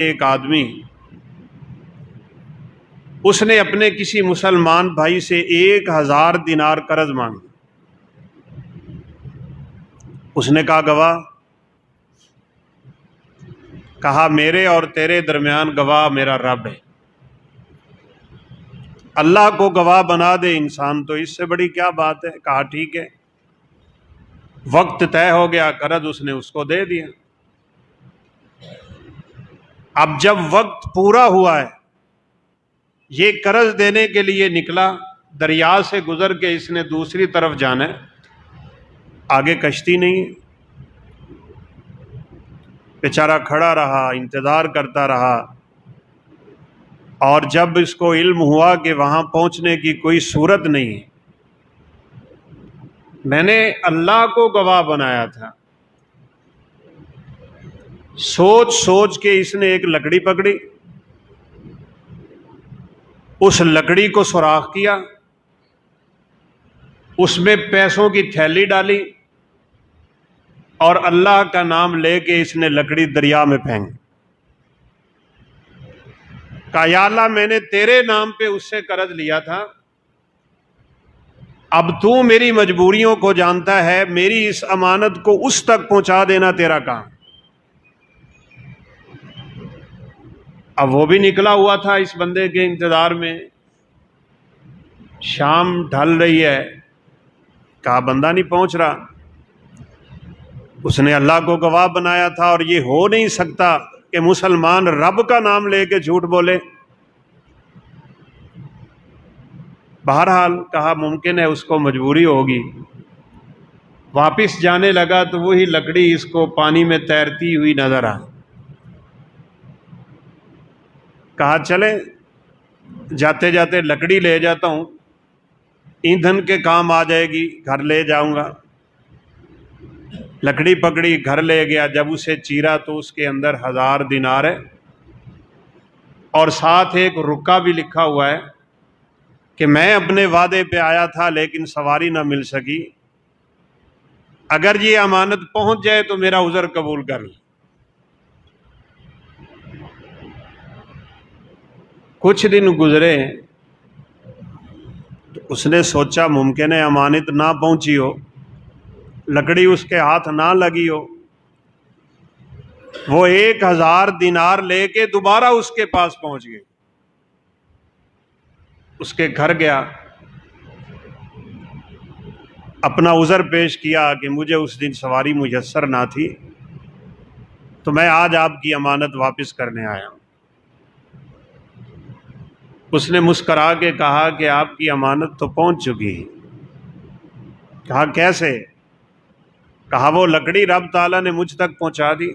ایک آدمی اس نے اپنے کسی مسلمان بھائی سے 1000 دینار قرض مانگا۔ اس نے کہا گواہ، کہا میرے اور تیرے درمیان گواہ میرا رب ہے، اللہ کو گواہ بنا دے انسان، تو اس سے بڑی کیا بات ہے۔ کہا ٹھیک ہے۔ وقت طے ہو گیا، قرض اس نے اس کو دے دیا۔ اب جب وقت پورا ہوا ہے، یہ قرض دینے کے لیے نکلا، دریا سے گزر کے اس نے دوسری طرف جانا ہے، آگے کشتی نہیں ہے، بیچارہ کھڑا رہا، انتظار کرتا رہا، اور جب اس کو علم ہوا کہ وہاں پہنچنے کی کوئی صورت نہیں ہے، میں نے اللہ کو گواہ بنایا تھا، سوچ سوچ کے اس نے ایک لکڑی پکڑی، اس لکڑی کو سوراخ کیا، اس میں پیسوں کی تھیلی ڈالی، اور اللہ کا نام لے کے اس نے لکڑی دریا میں پھینک۔ کہا یا اللہ، میں نے تیرے نام پہ اس سے قرض لیا تھا، اب تو میری مجبوریوں کو جانتا ہے، میری اس امانت کو اس تک پہنچا دینا تیرا کام۔ اب وہ بھی نکلا ہوا تھا اس بندے کے انتظار میں، شام ڈھل رہی ہے، کہا بندہ نہیں پہنچ رہا۔ اس نے اللہ کو گواہ بنایا تھا، اور یہ ہو نہیں سکتا کہ مسلمان رب کا نام لے کے جھوٹ بولے۔ بہرحال کہا ممکن ہے اس کو مجبوری ہوگی۔ واپس جانے لگا تو وہی لکڑی اس کو پانی میں تیرتی ہوئی نظر آئی۔ کہا چلے جاتے جاتے لکڑی لے جاتا ہوں، ایندھن کے کام آ جائے گی، گھر لے جاؤں گا۔ لکڑی پکڑی، گھر لے گیا، جب اسے چیرا تو اس کے اندر 1000 دینار ہے، اور ساتھ ایک رکا بھی لکھا ہوا ہے کہ میں اپنے وعدے پہ آیا تھا لیکن سواری نہ مل سکی، اگر یہ امانت پہنچ جائے تو میرا عذر قبول کر لے۔ کچھ دن گزرے تو اس نے سوچا ممکن ہے امانت نہ پہنچی ہو، لکڑی اس کے ہاتھ نہ لگی ہو۔ وہ 1000 دینار لے کے دوبارہ اس کے پاس پہنچ گئے، اس کے گھر گیا، اپنا عذر پیش کیا کہ مجھے اس دن سواری میسر نہ تھی، تو میں آج آپ کی امانت واپس کرنے آیا ہوں۔ اس نے مسکرا کے کہا کہ آپ کی امانت تو پہنچ چکی ہے۔ کہا کیسے؟ کہا وہ لکڑی رب تعالیٰ نے مجھ تک پہنچا دی۔